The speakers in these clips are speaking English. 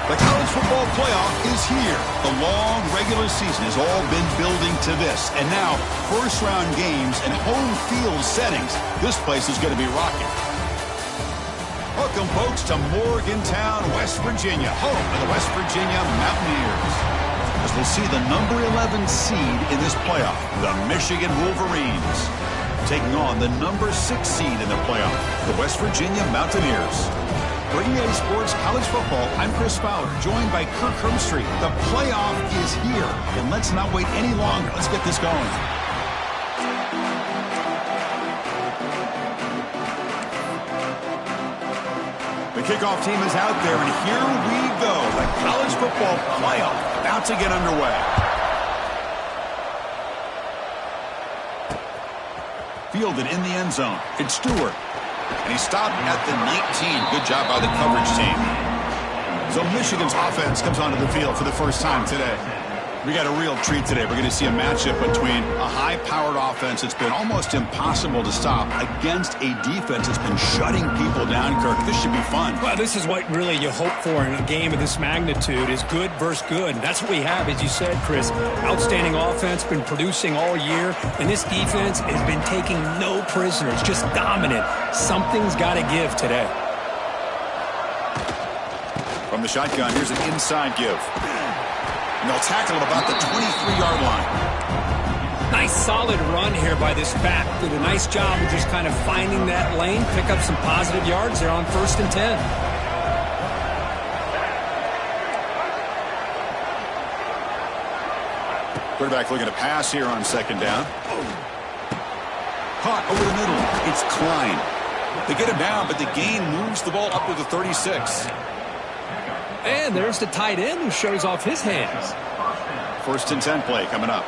The college football playoff is here. The long regular season has all been building to this. And now, first-round games and home field settings. This place is going to be rocking. Welcome, folks, to Morgantown, West Virginia, home of the West Virginia Mountaineers. As we'll see the number 11 seed in this playoff, the Michigan Wolverines, taking on the number 6 seed in the playoff, the West Virginia Mountaineers. Bringing A Sports College Football, I'm Chris Fowler, joined by Kirk Hermstreet. The playoff is here, and let's not wait any longer. Let's get this going. The kickoff team is out there, and here we go. The college football playoff about to get underway. Fielded in the end zone. It's Stewart. And he stopped at the 19. Good job by the coverage team. So Michigan's offense comes onto the field for the first time today. We got a real treat today. We're going to see a matchup between a high-powered offense that's been almost impossible to stop against a defense that's been shutting people down, Kirk. This should be fun. Well, this is what really you hope for in a game of this magnitude is good versus good. And that's what we have, as you said, Chris. Outstanding offense, been producing all year. And this defense has been taking no prisoners, just dominant. Something's got to give today. From the shotgun, here's an inside give. And they'll tackle him about the 23-yard line. Nice solid run here by this back. Did a nice job of just kind of finding that lane, pick up some positive yards there on 1st and 10. Quarterback looking to pass here on 2nd down. Caught over the middle. It's Klein. They get him down, but the gain moves the ball up to the 36. And there's the tight end who shows off his hands. 1st and 10 play coming up.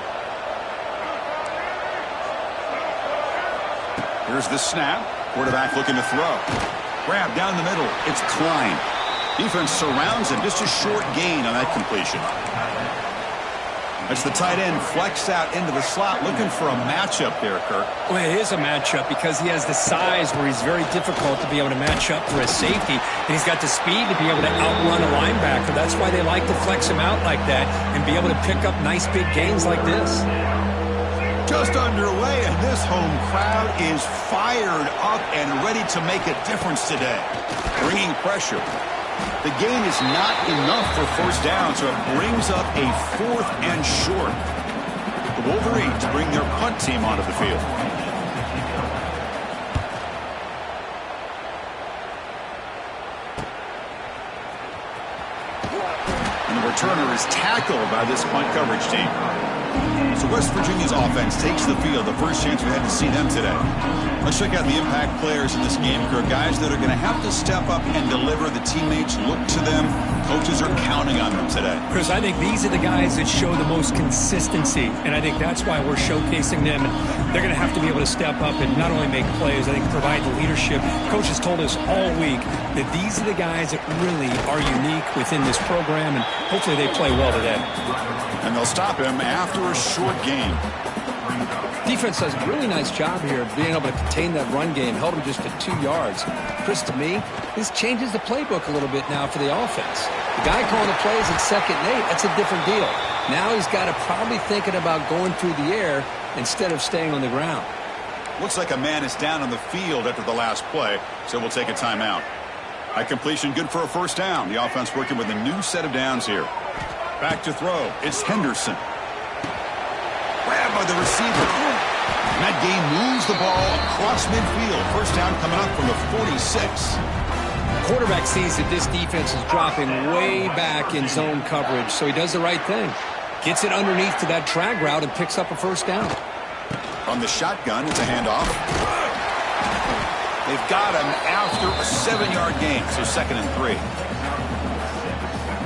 Here's the snap. Quarterback looking to throw. Grab down the middle. It's Klein. Defense surrounds him. Just a short gain on that completion. That's the tight end flexed out into the slot, looking for a matchup there, Kirk. Well, it is a matchup because he has the size where he's very difficult to be able to match up for a safety, and he's got the speed to be able to outrun a linebacker. That's why they like to flex him out like that and be able to pick up nice big gains like this. Just underway, and this home crowd is fired up and ready to make a difference today. Bringing pressure. The gain is not enough for 1st down, so it brings up a 4th and short. The Wolverines bring their punt team onto the field. And the returner is tackled by this punt coverage team. So West Virginia's offense takes the field, the first chance we had to see them today. Let's check out the impact players in this game, Kirk. Guys that are going to have to step up and deliver. The teammates look to them. Coaches are counting on them today. Chris, I think these are the guys that show the most consistency, and I think that's why we're showcasing them. And they're going to have to be able to step up and not only make plays, I think provide the leadership. Coaches told us all week that these are the guys that really are unique within this program, and hopefully they play well today. And they'll stop him after a short game. Defense does a really nice job here of being able to contain that run game, held him just to 2 yards. Chris, to me, this changes the playbook a little bit now for the offense. The guy calling the plays at 2nd and 8, that's a different deal. Now he's got to probably thinking about going through the air instead of staying on the ground. Looks like a man is down on the field after the last play, so we'll take a timeout. High completion, good for a 1st down. The offense working with a new set of downs here. Back to throw. It's Henderson. Grabbed by the receiver. And that game moves the ball across midfield. 1st down coming up from the 46. Quarterback sees that this defense is dropping way back in zone coverage, so he does the right thing. Gets it underneath to that drag route and picks up a 1st down. On the shotgun, it's a handoff. They've got him after a 7-yard gain, so 2nd and 3.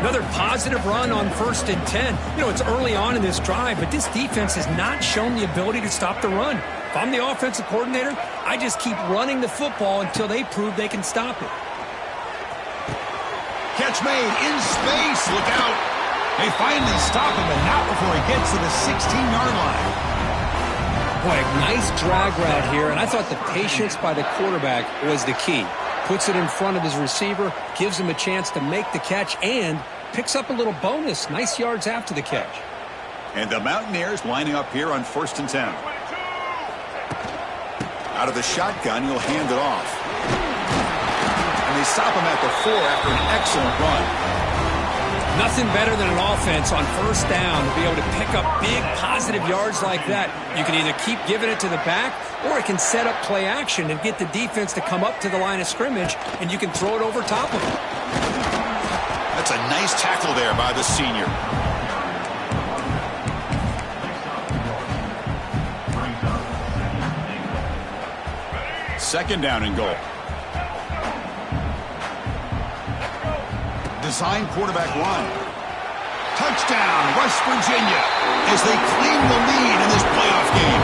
Another positive run on 1st and 10. You know, it's early on in this drive, but this defense has not shown the ability to stop the run. If I'm the offensive coordinator, I just keep running the football until they prove they can stop it. Catch made in space. Look out. They finally stop him, but not before he gets to the 16-yard line. Boy, a nice drag route here, and I thought the patience by the quarterback was the key. Puts it in front of his receiver, gives him a chance to make the catch and picks up a little bonus. Nice yards after the catch. And the Mountaineers lining up here on 1st and 10. Out of the shotgun, he'll hand it off. And they stop him at the 4 after an excellent run. Nothing better than an offense on 1st down to be able to pick up big positive yards like that. You can either keep giving it to the back, or it can set up play action and get the defense to come up to the line of scrimmage, and you can throw it over top of them. That's a nice tackle there by the senior. Second down and goal. Design quarterback run. Touchdown, West Virginia, as they claim the lead in this playoff game.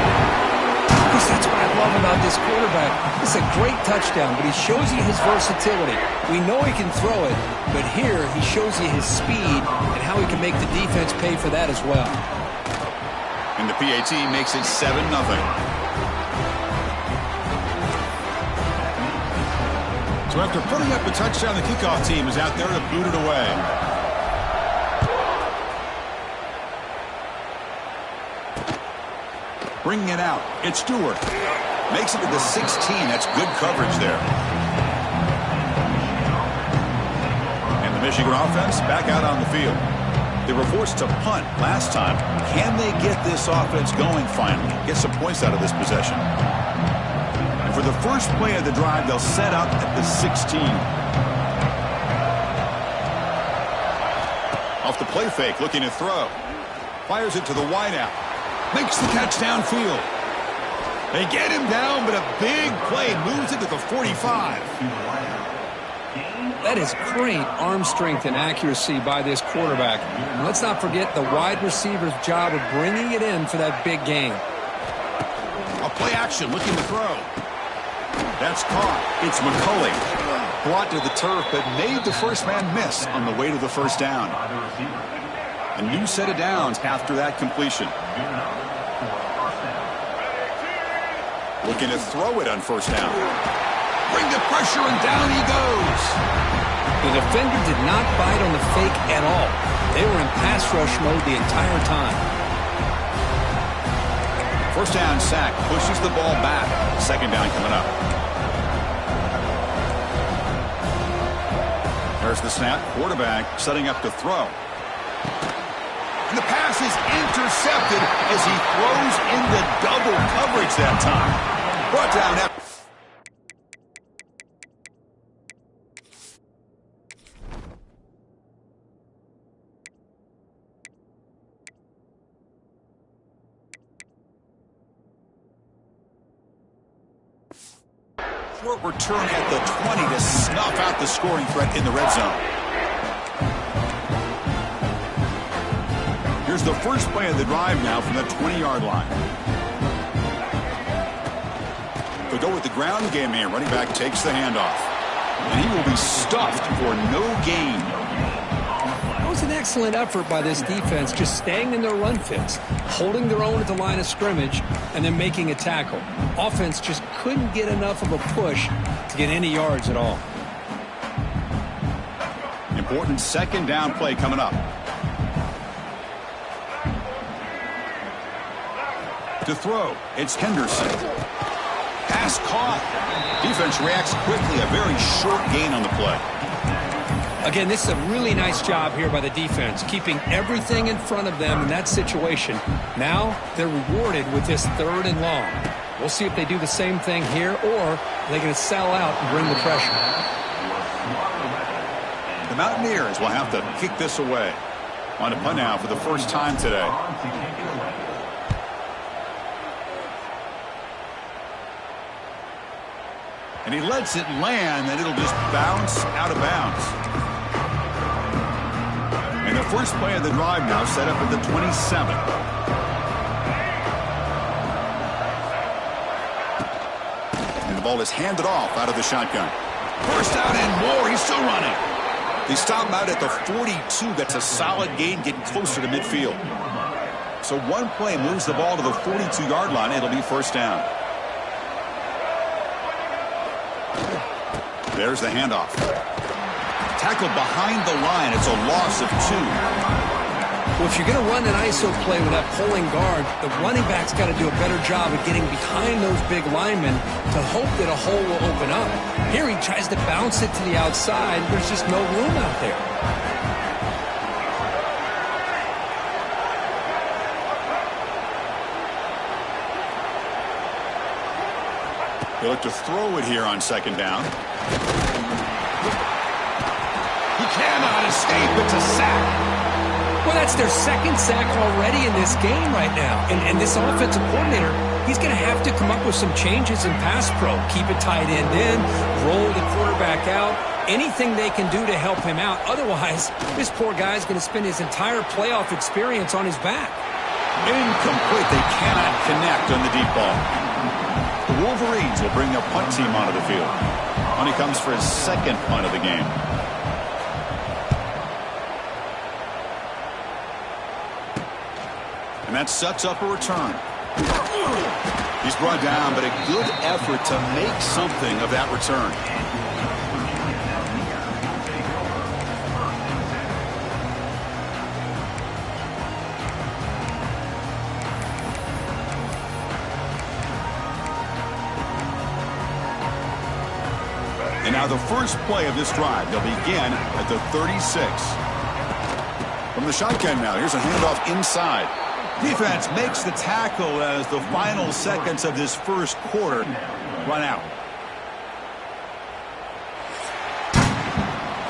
That's what I love about this quarterback. It's a great touchdown, but he shows you his versatility. We know he can throw it, but here he shows you his speed and how he can make the defense pay for that as well. And the PAT makes it 7-0. So after putting up a touchdown, the kickoff team is out there to boot it away. Bringing it out, it's Stewart. Makes it to the 16. That's good coverage there. And the Michigan offense back out on the field. They were forced to punt last time. Can they get this offense going finally? Get some points out of this possession. And for the first play of the drive, they'll set up at the 16. Off the play fake, looking to throw. Fires it to the wideout. Makes the catch downfield. They get him down, but a big play moves it to the 45. That is great arm strength and accuracy by this quarterback. And let's not forget the wide receiver's job of bringing it in for that big game. A play action, looking to throw. That's caught. It's McCulley. Brought to the turf, but made the first man miss on the way to the first down. A new set of downs after that completion. Looking to throw it on first down. Bring the pressure, and down he goes. The defender did not bite on the fake at all. They were in pass rush mode the entire time. First down sack, pushes the ball back. Second down coming up. There's the snap. Quarterback setting up to throw. And the pass is intercepted as he throws into double coverage that time. Brought down that. Short return at the 20 to snuff out the scoring threat in the red zone. Here's the first play of the drive now from the 20-yard line. They'll go with the ground game here. Running back takes the handoff. And he will be stuffed for no gain. That was an excellent effort by this defense, just staying in their run fits, holding their own at the line of scrimmage, and then making a tackle. Offense just couldn't get enough of a push to get any yards at all. Important second down play coming up. To throw, it's Henderson. Pass caught. Defense reacts quickly. A very short gain on the play. Again, this is a really nice job here by the defense, keeping everything in front of them in that situation. Now they're rewarded with this 3rd and long. We'll see if they do the same thing here, or they're going to sell out and bring the pressure. The Mountaineers will have to kick this away. On a punt now for the first time today. And he lets it land, and it'll just bounce out of bounds. And the first play of the drive now set up at the 27. And the ball is handed off out of the shotgun. First out and more. He's still running. They stop him out at the 42. That's a solid gain, getting closer to midfield. So one play moves the ball to the 42-yard line. It'll be first down. There's the handoff. Tackled behind the line. It's a loss of 2. Well, if you're going to run an ISO play with that pulling guard, the running back's got to do a better job of getting behind those big linemen to hope that a hole will open up. Here he tries to bounce it to the outside. There's just no room out there. They look to throw it here on second down. He cannot escape. It's a sack. Well, that's their second sack already in this game right now. And this offensive coordinator, he's going to have to come up with some changes in pass pro. Keep it tight end in, roll the quarterback out, anything they can do to help him out. Otherwise, this poor guy's going to spend his entire playoff experience on his back. Incomplete. They cannot connect on the deep ball. The Wolverines will bring their punt team onto the field. And he comes for his second punt of the game. And that sets up a return. He's brought down, but a good effort to make something of that return. And now the first play of this drive, they'll begin at the 36. From the shotgun now, here's a handoff inside. Defense makes the tackle as the final seconds of this first quarter run out.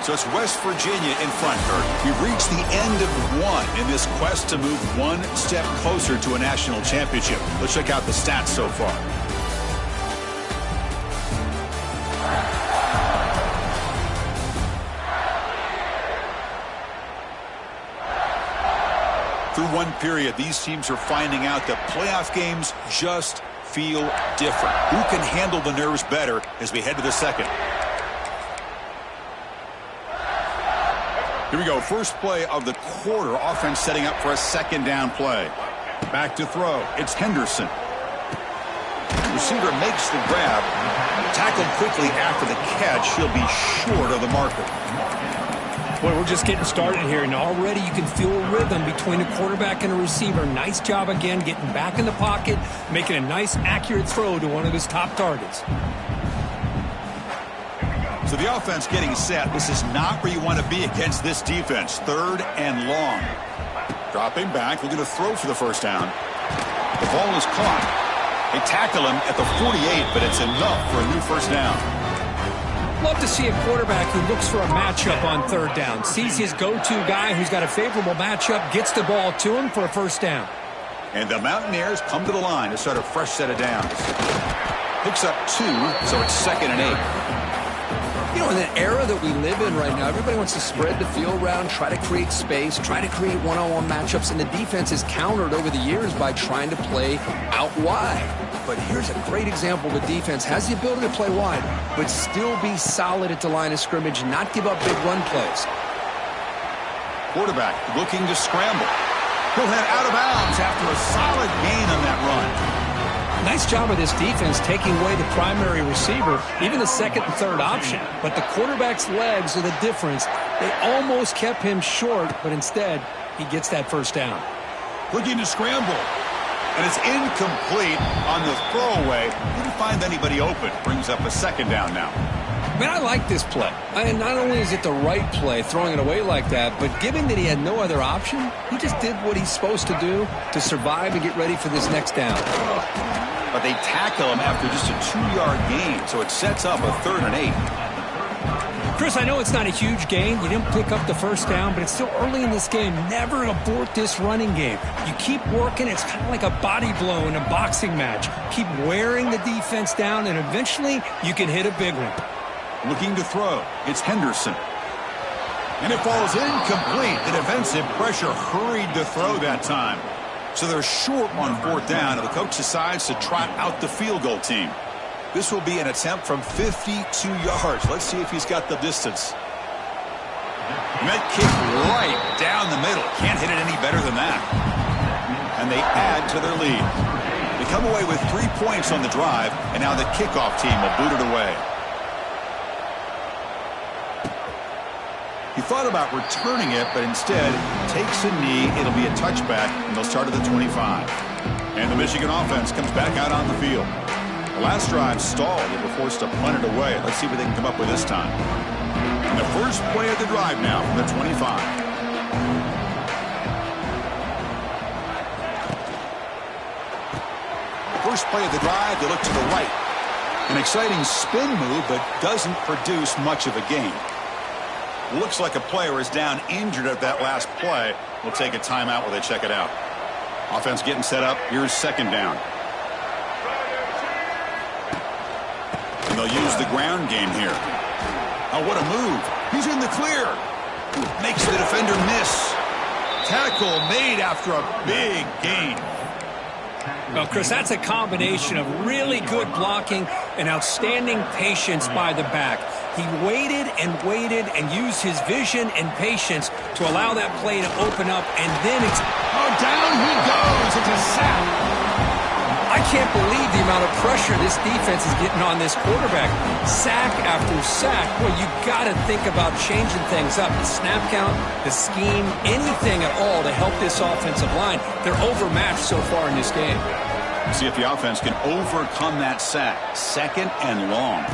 So it's West Virginia in front, Kurt. We've reached the end of one in this quest to move one step closer to a national championship. Let's check out the stats so far. Through one period, these teams are finding out that playoff games just feel different. Who can handle the nerves better as we head to the second? Here we go. First play of the quarter. Offense setting up for a second down play. Back to throw. It's Henderson. Receiver makes the grab. Tackled quickly after the catch. He'll be short of the marker. Boy, we're just getting started here, and already you can feel a rhythm between a quarterback and a receiver. Nice job again getting back in the pocket, making a nice, accurate throw to one of his top targets. So the offense getting set. This is not where you want to be against this defense. Third and long. Dropping back, looking to throw for the first down. The ball is caught. They tackle him at the 48, but it's enough for a new first down. Love to see a quarterback who looks for a matchup on third down. Sees his go-to guy who's got a favorable matchup, gets the ball to him for a first down. And the Mountaineers come to the line to start a fresh set of downs. Picks up 2, so it's 2nd and 8. You know, in the era that we live in right now, everybody wants to spread the field around, try to create space, try to create one-on-one matchups, and the defense is countered over the years by trying to play out wide. But here's a great example. The defense has the ability to play wide, but still be solid at the line of scrimmage, not give up big run plays. Quarterback looking to scramble. He'll head out of bounds after a solid gain on that run. Nice job of this defense taking away the primary receiver, even the second and third option. But the quarterback's legs are the difference. They almost kept him short, but instead, he gets that first down. Looking to scramble. And it's incomplete on the throwaway. Didn't find anybody open. Brings up a second down now. Man, I like this play. And not only is it the right play, throwing it away like that, but given that he had no other option, he just did what he's supposed to do to survive and get ready for this next down. But they tackle him after just a 2-yard gain, so it sets up a 3rd and 8. Chris, I know it's not a huge gain. You didn't pick up the first down, but it's still early in this game. Never abort this running game. You keep working. It's kind of like a body blow in a boxing match. Keep wearing the defense down, and eventually you can hit a big one. Looking to throw. It's Henderson. And it falls incomplete. The defensive pressure hurried to throw that time. So they're short on 4th down, and the coach decides to trot out the field goal team. This will be an attempt from 52 yards. Let's see if he's got the distance. And that kick right down the middle. Can't hit it any better than that. And they add to their lead. They come away with 3 points on the drive, and now the kickoff team will boot it away. He thought about returning it, but instead takes a knee. It'll be a touchback, and they'll start at the 25. And the Michigan offense comes back out on the field. The last drive stalled. They were forced to punt it away. Let's see what they can come up with this time. And the first play of the drive now from the 25. First play of the drive, they look to the right. An exciting spin move, but doesn't produce much of a gain. Looks like a player is down injured at that last play. We'll take a timeout while they check it out. Offense getting set up. Here's second down. And they'll use the ground game here. Oh, what a move. He's in the clear. Makes the defender miss. Tackle made after a big gain. Well, Chris, that's a combination of really good blocking and outstanding patience by the back. He waited and used his vision and patience to allow that play to open up, and then down he goes. It's a sack. I can't believe the amount of pressure this defense is getting on this quarterback. Sack after sack. Well, you got to think about changing things up. The snap count, the scheme, anything at all to help this offensive line. They're overmatched so far in this game. See if the offense can overcome that sack. Second and long.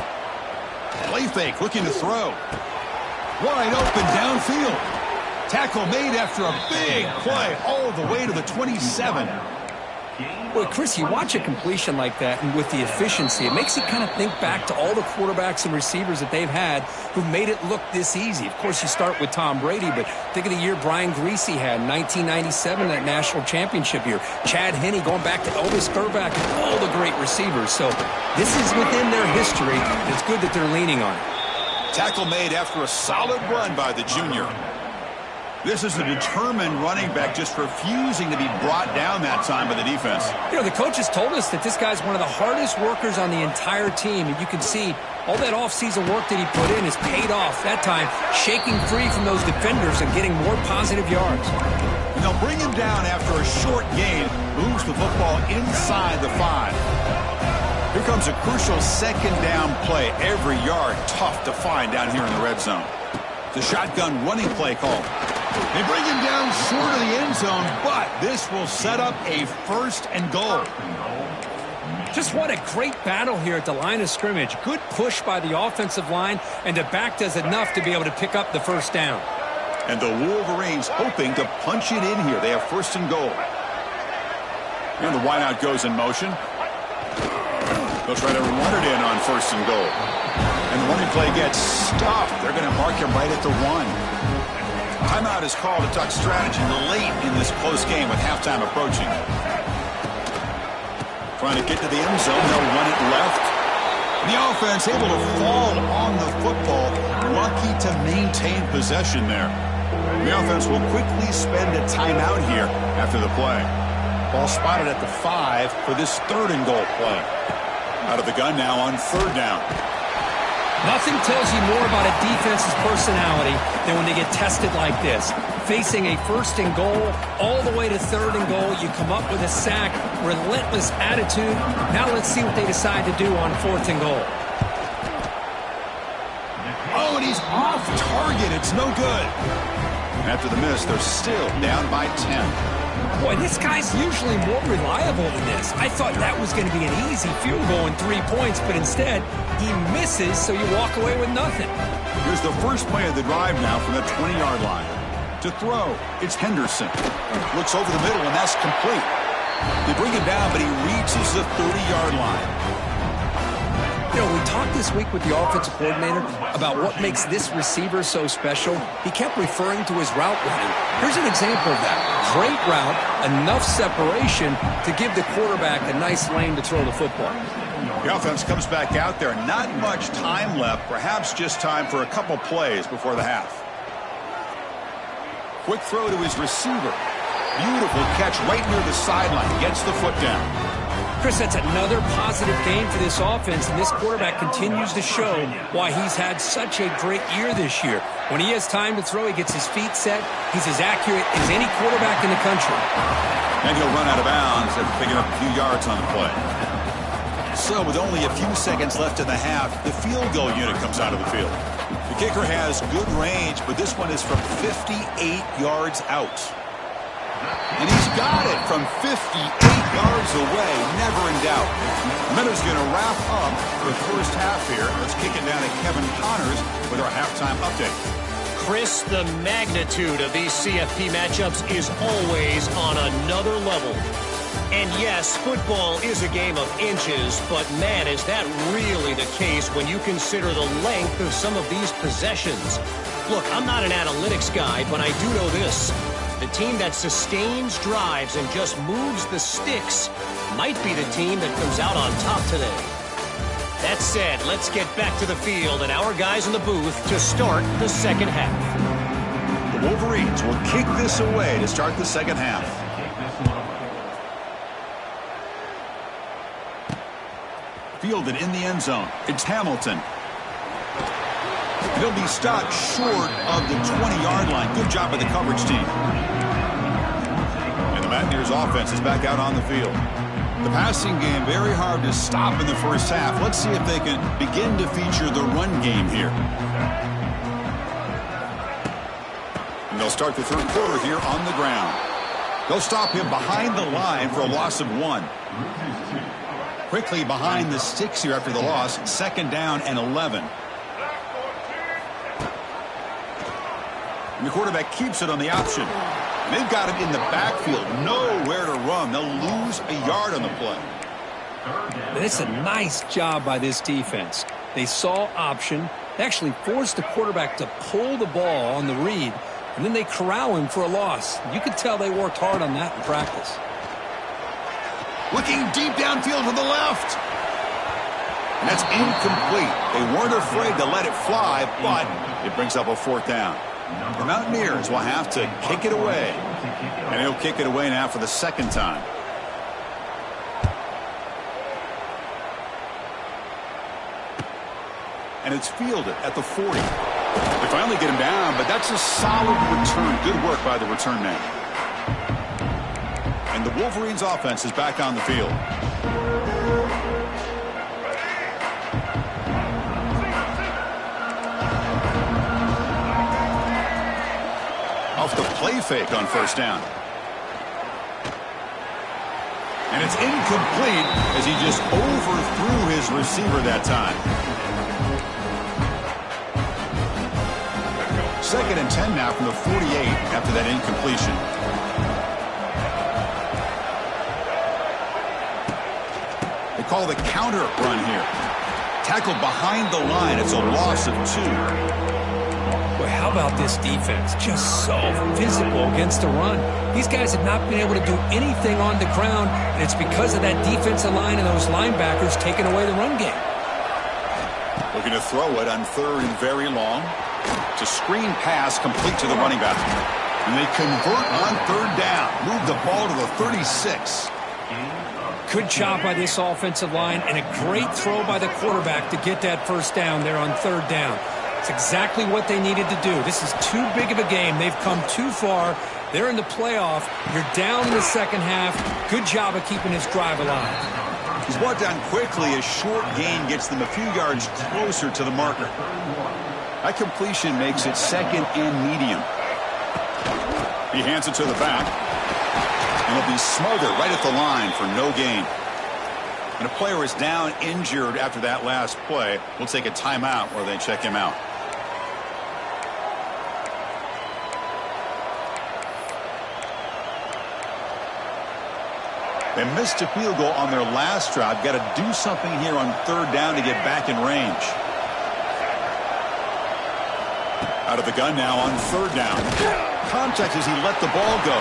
Play fake, looking to throw. Wide open downfield. Tackle made after a big play all the way to the 27. Well, Chris, you watch a completion like that, and with the efficiency, it makes you kind of think back to all the quarterbacks and receivers that they've had who made it look this easy. Of course, you start with Tom Brady, but think of the year Brian Greasy had in 1997, that national championship year. Chad Henne going back to Elvis Grbac and all the great receivers. So this is within their history. It's good that they're leaning on it. Tackle made after a solid run by the junior. This is a determined running back just refusing to be brought down that time by the defense. You know, the coaches told us that this guy's one of the hardest workers on the entire team, and you can see all that offseason work that he put in has paid off. That time, shaking free from those defenders and getting more positive yards. And they'll bring him down after a short gain, moves the football inside the 5. Here comes a crucial second down play. Every yard tough to find down here in the red zone. The shotgun running play call. They bring him down short of the end zone, but this will set up a first and goal. Just what a great battle here at the line of scrimmage. Good push by the offensive line, and the back does enough to be able to pick up the first down. And the Wolverines hoping to punch it in here. They have first and goal. And the wideout goes in motion. They'll try to run it in on first and goal. And the running play gets stopped. They're going to mark him right at the 1. Timeout is called to talk strategy late in this close game with halftime approaching. Trying to get to the end zone. They'll run it left. The offense able to fall on the football. Lucky to maintain possession there. The offense will quickly spend a timeout here after the play. Ball spotted at the 5 for this third and goal play. Out of the gun now on third down. Nothing tells you more about a defense's personality than when they get tested like this. Facing a first and goal, all the way to third and goal, you come up with a sack, relentless attitude. Now let's see what they decide to do on fourth and goal. Oh, and he's off target. It's no good. After the miss, they're still down by 10. Boy, this guy's usually more reliable than this. I thought that was going to be an easy field goal and 3 points, but instead, he misses, so you walk away with nothing. Here's the first play of the drive now from the 20-yard line. To throw, it's Henderson. Looks over the middle, and that's complete. They bring him down, but he reaches the 30-yard line. You know, we talked this week with the offensive coordinator about what makes this receiver so special. He kept referring to his route running. Here's an example of that. Great route, enough separation to give the quarterback a nice lane to throw the football. The offense comes back out there. Not much time left. Perhaps just time for a couple plays before the half. Quick throw to his receiver. Beautiful catch right near the sideline. Gets the foot down. Chris, that's another positive game for this offense, and this quarterback continues to show why he's had such a great year this year. When he has time to throw, he gets his feet set. He's as accurate as any quarterback in the country. And he'll run out of bounds after picking up a few yards on the play. So with only a few seconds left in the half, the field goal unit comes out of the field. The kicker has good range, but this one is from 58 yards out. And he's got it from 58 yards away, never in doubt. Minutes going to wrap up the first half here. Let's kick it down to Kevin Connors with our halftime update. Chris, the magnitude of these CFP matchups is always on another level. And yes, football is a game of inches, but man, is that really the case when you consider the length of some of these possessions. Look, I'm not an analytics guy, but I do know this. The team that sustains drives and just moves the sticks might be the team that comes out on top today. That said, let's get back to the field and our guys in the booth to start the second half. The Wolverines will kick this away to start the second half. Fielded in the end zone. It's Hamilton. He'll be stopped short of the 20-yard line. Good job by the coverage team. And the Mountaineers offense is back out on the field. The passing game very hard to stop in the first half. Let's see if they can begin to feature the run game here. And they'll start the third quarter here on the ground. They'll stop him behind the line for a loss of 1. Quickly behind the sticks here after the loss. Second down and 11. And the quarterback keeps it on the option. They've got him in the backfield. Nowhere to run. They'll lose a yard on the play. It's a nice job by this defense. They saw option. They actually forced the quarterback to pull the ball on the read, and then they corral him for a loss. You could tell they worked hard on that in practice. Looking deep downfield to the left. And that's incomplete. They weren't afraid to let it fly, but it brings up a fourth down. The Mountaineers will have to kick it away. And he'll kick it away now for the second time. And it's fielded at the 40. They finally get him down, but that's a solid return. Good work by the return man. And the Wolverines offense is back on the field. Off the play fake on first down. And it's incomplete as he just overthrew his receiver that time. Second and 10 now from the 48 after that incompletion. They call the counter run here. Tackled behind the line. It's a loss of 2. Well, how about this defense? Just so physical against the run. These guys have not been able to do anything on the ground, and it's because of that defensive line and those linebackers taking away the run game. Looking to throw it on third and very long. It's a screen pass complete to the running back. And they convert on third down. Move the ball to the 36. Good job by this offensive line and a great throw by the quarterback to get that first down there on third down. It's exactly what they needed to do. This is too big of a game. They've come too far. They're in the playoff. You're down in the second half. Good job of keeping this drive alive. He's brought down quickly. A short gain gets them a few yards closer to the marker. That completion makes it second and medium. He hands it to the back. And he'll be smothered right at the line for no gain. And a player is down injured after that last play. We'll take a timeout where they check him out. They missed a field goal on their last drive. Got to do something here on third down to get back in range. Out of the gun now on third down. Contact as he let the ball go.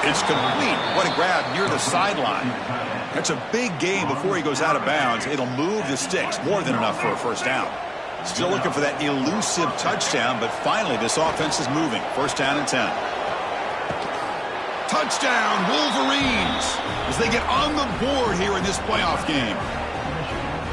It's complete. What a grab near the sideline. That's a big gain before he goes out of bounds. It'll move the sticks. More than enough for a first down. Still looking for that elusive touchdown, but finally this offense is moving. First down and 10. Touchdown, Wolverines, as they get on the board here in this playoff game.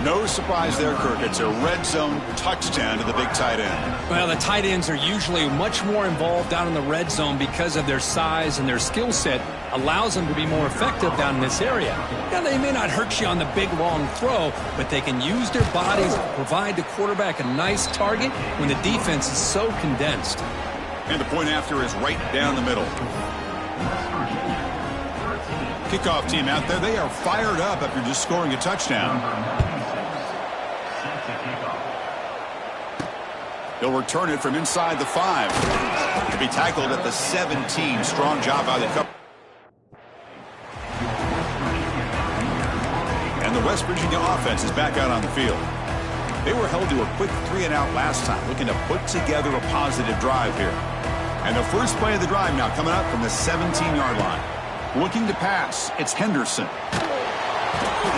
No surprise there, Kirk. It's a red zone touchdown to the big tight end. Well, the tight ends are usually much more involved down in the red zone because of their size, and their skill set allows them to be more effective down in this area. Now, they may not hurt you on the big, long throw, but they can use their bodies to provide the quarterback a nice target when the defense is so condensed. And the point after is right down the middle. Kickoff team out there. They are fired up after just scoring a touchdown. He'll return it from inside the 5. To be tackled at the 17. Strong job by the cover. And the West Virginia offense is back out on the field. They were held to a quick 3-and-out last time, looking to put together a positive drive here. And the first play of the drive now coming up from the 17-yard line. Looking to pass, it's Henderson.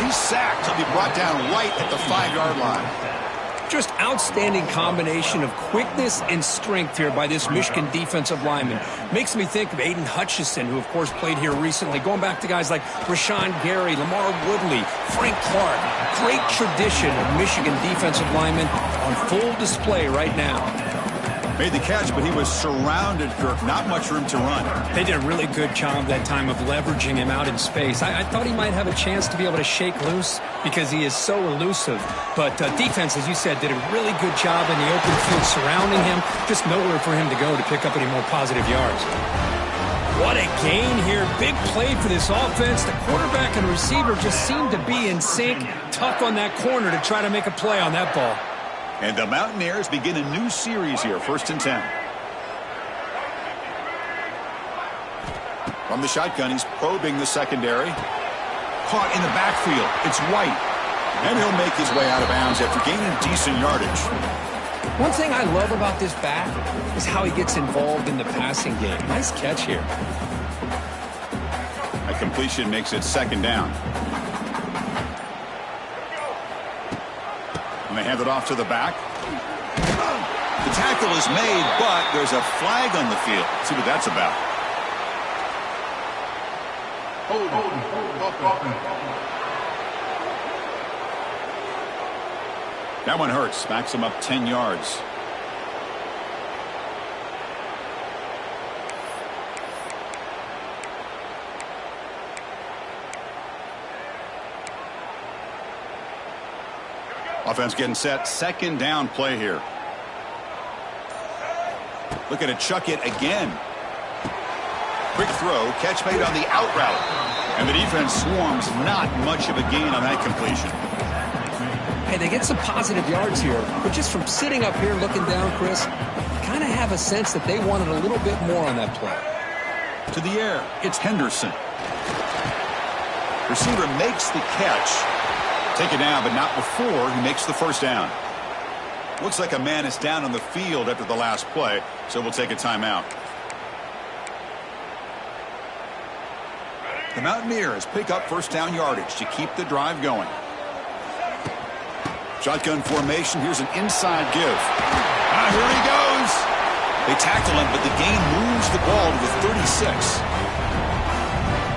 He's sacked. He'll be brought down right at the 5-yard line. Just outstanding combination of quickness and strength here by this Michigan defensive lineman. Makes me think of Aiden Hutchinson, who, of course, played here recently. Going back to guys like Rashawn Gary, Lamar Woodley, Frank Clark. Great tradition of Michigan defensive linemen on full display right now. Made the catch, but he was surrounded, Kirk. Not much room to run. They did a really good job that time of leveraging him out in space. I thought he might have a chance to be able to shake loose because he is so elusive. But defense, as you said, did a really good job in the open field surrounding him. Just nowhere for him to go to pick up any more positive yards. What a gain here. Big play for this offense. The quarterback and receiver just seemed to be in sync. Tough on that corner to try to make a play on that ball. And the Mountaineers begin a new series here, 1st and 10. From the shotgun, he's probing the secondary. Caught in the backfield. It's White. And he'll make his way out of bounds after gaining decent yardage. One thing I love about this back is how he gets involved in the passing game. Nice catch here. A completion makes it 2nd down. And they hand it off to the back. The tackle is made, but there's a flag on the field. Let's see what that's about. That one hurts. Backs him up 10 yards. Offense getting set. 2nd down play here. Looking to chuck it again. Quick throw. Catch made on the out route. And the defense swarms. Not much of a gain on that completion. Hey, they get some positive yards here. But just from sitting up here looking down, Chris, kind of have a sense that they wanted a little bit more on that play. To the air. It's Henderson. Receiver makes the catch. Take it down, but not before he makes the 1st down. Looks like a man is down on the field after the last play, so we'll take a timeout. The Mountaineers pick up 1st down yardage to keep the drive going. Shotgun formation. Here's an inside give. Here he goes. They tackle him, but the gain moves the ball to the 36.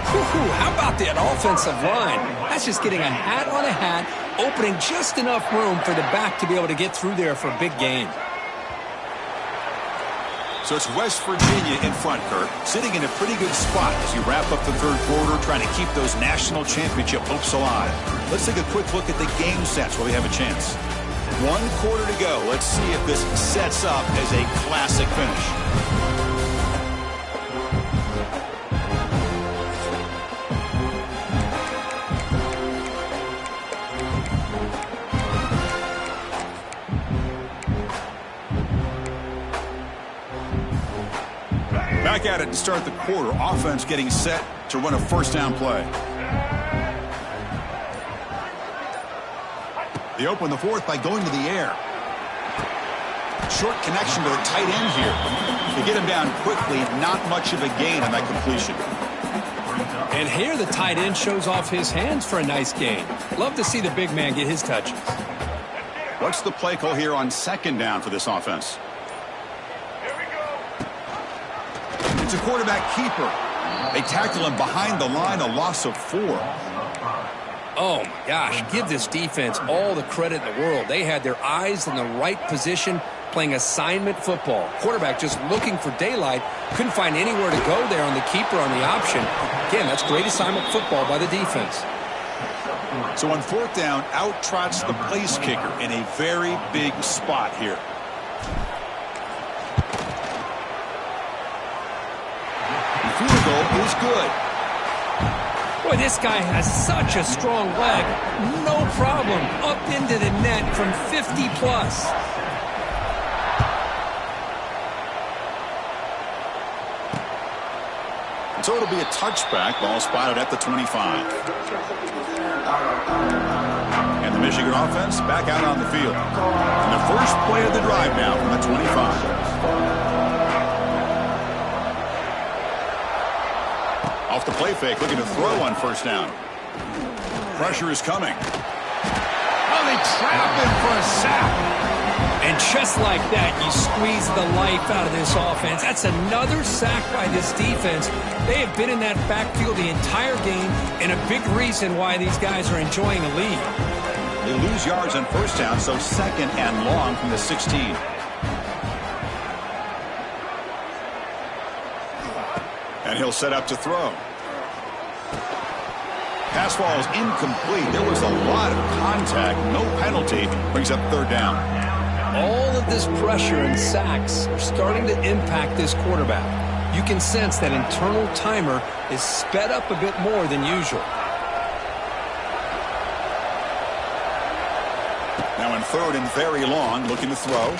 How about that offensive line? That's just getting a hat on a hat, opening just enough room for the back to be able to get through there for a big gain. So it's West Virginia in front, Kirk, sitting in a pretty good spot as you wrap up the 3rd quarter, trying to keep those national championship hopes alive. Let's take a quick look at the game sets while we have a chance. 1 quarter to go. Let's see if this sets up as a classic finish. Back at it to start the quarter. Offense getting set to run a 1st down play. They open the 4th by going to the air. Short connection to the tight end here. They get him down quickly. Not much of a gain on that completion. And here the tight end shows off his hands for a nice gain. Love to see the big man get his touches. What's the play call here on 2nd down for this offense? It's a quarterback keeper. They tackle him behind the line, a loss of 4. Oh, my gosh, give this defense all the credit in the world. They had their eyes in the right position, playing assignment football. Quarterback just looking for daylight, couldn't find anywhere to go there on the keeper on the option. Again, that's great assignment football by the defense. So on fourth down, out trots the place kicker in a very big spot here. The field goal is good. Boy, this guy has such a strong leg. No problem. Up into the net from 50 plus. So it'll be a touchback. Ball spotted at the 25. And the Michigan offense back out on the field. And the first play of the drive now from the 25. Off the play fake, looking to throw on first down. Pressure is coming. Oh, they trap him for a sack. And just like that, you squeeze the life out of this offense. That's another sack by this defense. They have been in that backfield the entire game, and a big reason why these guys are enjoying a lead. They lose yards on first down, so second and long from the 16. And he'll set up to throw. Pass ball is incomplete. There was a lot of contact. No penalty. Brings up third down. All of this pressure and sacks are starting to impact this quarterback. You can sense that internal timer is sped up a bit more than usual. Now in third and very long, looking to throw.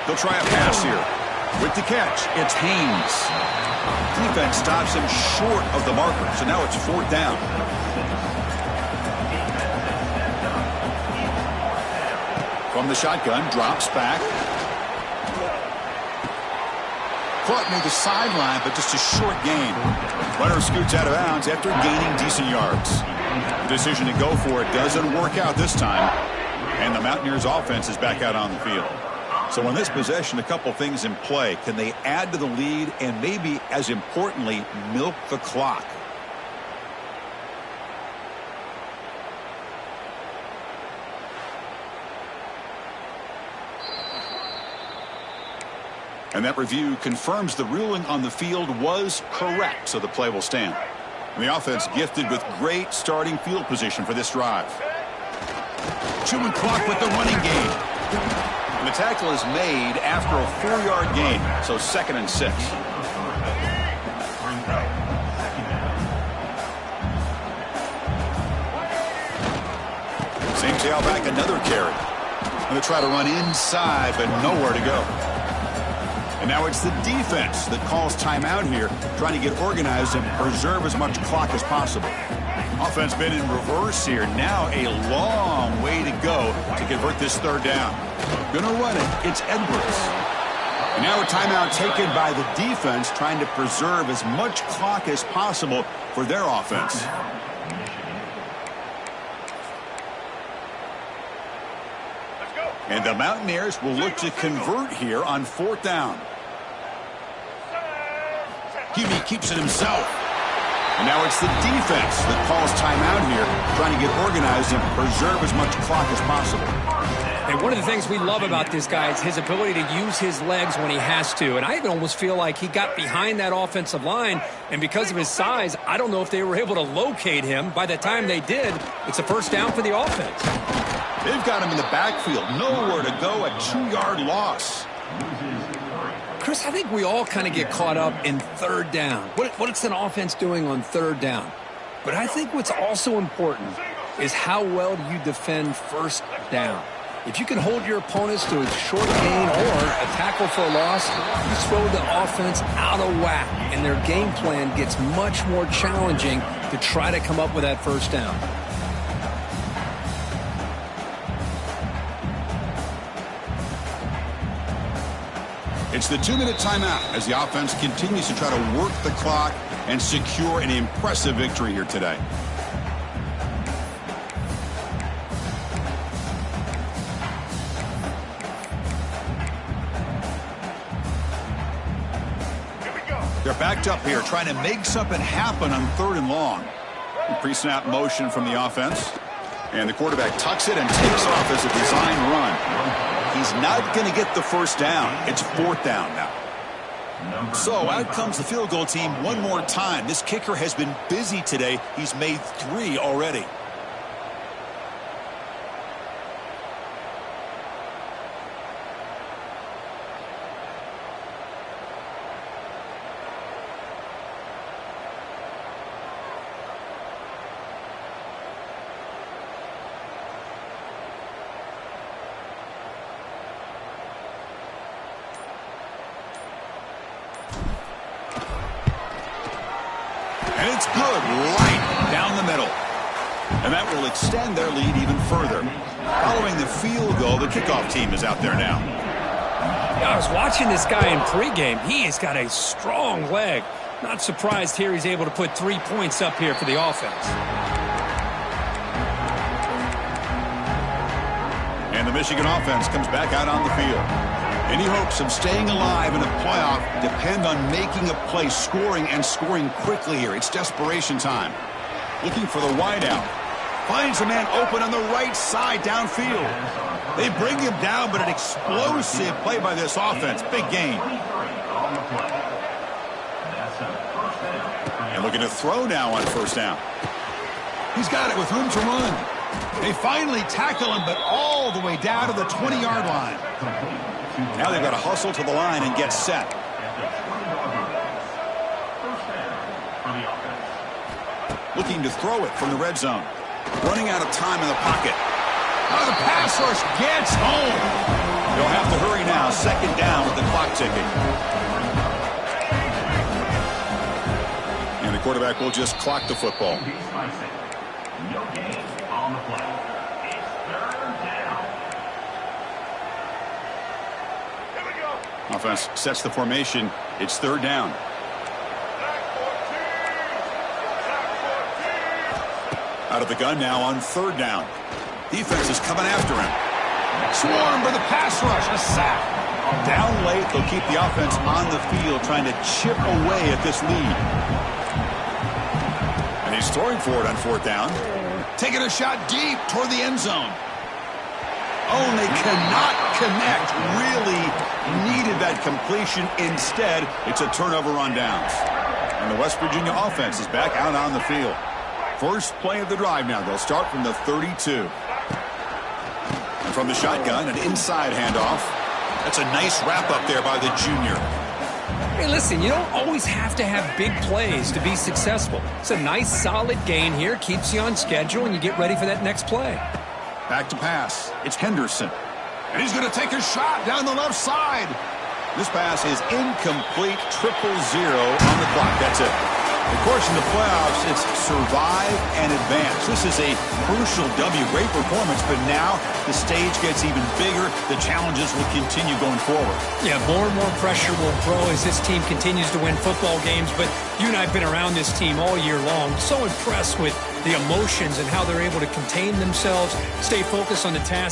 He'll try a pass here. With the catch, it's Haynes. Defense stops him short of the marker, so now it's fourth down. From the shotgun, drops back. Caught near the sideline, but just a short gain. Runner scoots out of bounds after gaining decent yards. The decision to go for it doesn't work out this time. And the Mountaineers offense is back out on the field. So in this possession, a couple things in play. Can they add to the lead and maybe, as importantly, milk the clock? And that review confirms the ruling on the field was correct, so the play will stand. And the offense gifted with great starting field position for this drive. Chewing clock with the running game. And the tackle is made after a 4-yard gain, so 2nd and 6. Same tailback, another carry. Going to try to run inside, but nowhere to go. And now it's the defense that calls timeout here, trying to get organized and preserve as much clock as possible. Offense been in reverse here. Now a long way to go to convert this third down. Gonna run it. It's Edwards. And now a timeout taken by the defense, trying to preserve as much clock as possible for their offense. And the Mountaineers will look to convert here on fourth down. QB keeps it himself. And now it's the defense that calls timeout here, trying to get organized and preserve as much clock as possible. And one of the things we love about this guy is his ability to use his legs when he has to. And I even almost feel like he got behind that offensive line, and because of his size, I don't know if they were able to locate him. By the time they did, it's a first down for the offense. They've got him in the backfield. Nowhere to go, a 2-yard loss. Chris, I think we all kind of get caught up in third down. What's an offense doing on third down? But I think what's also important is how well do you defend first down. If you can hold your opponents to a short gain or a tackle for a loss, you throw the offense out of whack, and their game plan gets much more challenging to try to come up with that first down. It's the 2-minute timeout as the offense continues to try to work the clock and secure an impressive victory here today. They're backed up here trying to make something happen on third and long. Pre-snap motion from the offense. And the quarterback tucks it and takes off as a design run. He's not going to get the first down. It's 4th down now. So out comes the field goal team one more time. This kicker has been busy today. He's made 3 already. And it's good right down the middle. And that will extend their lead even further. Following the field goal, the kickoff team is out there now. Yeah, I was watching this guy in pregame. He has got a strong leg. Not surprised here he's able to put 3 points up here for the offense. And the Michigan offense comes back out on the field. Any hopes of staying alive in a playoff depend on making a play, scoring, and scoring quickly here. It's desperation time. Looking for the wideout. Finds a man open on the right side downfield. They bring him down, but an explosive play by this offense. Big gain. And looking to throw now on 1st down. He's got it with room to run. They finally tackle him, but all the way down to the 20-yard line. Now they've got to hustle to the line and get set. Looking to throw it from the red zone. Running out of time in the pocket. Oh, the pass rush gets home. They'll have to hurry now. 2nd down with the clock ticking. And the quarterback will just clock the football. No gain on the play. It's 3rd down. Here we go. Offense sets the formation. It's 3rd down. Out of the gun now on 3rd down. Defense is coming after him. Swarm for the pass rush. A sack. Down late, they'll keep the offense on the field trying to chip away at this lead. And he's throwing for it on 4th down. Taking a shot deep toward the end zone. Oh, and they cannot connect. Really needed that completion. Instead, it's a turnover on downs. And the West Virginia offense is back out on the field. First play of the drive now. They'll start from the 32. And from the shotgun, an inside handoff. That's a nice wrap up there by the junior. Hey, listen, you don't always have to have big plays to be successful. It's a nice, solid gain here. Keeps you on schedule, and you get ready for that next play. Back to pass. It's Henderson. And he's going to take a shot down the left side. This pass is incomplete. 0-0 on the clock. That's it. Of course, in the playoffs, it's survive and advance. This is a crucial W. Great performance, but now the stage gets even bigger. The challenges will continue going forward. Yeah, more and more pressure will grow as this team continues to win football games, but you and I have been around this team all year long. So impressed with the emotions and how they're able to contain themselves, stay focused on the task.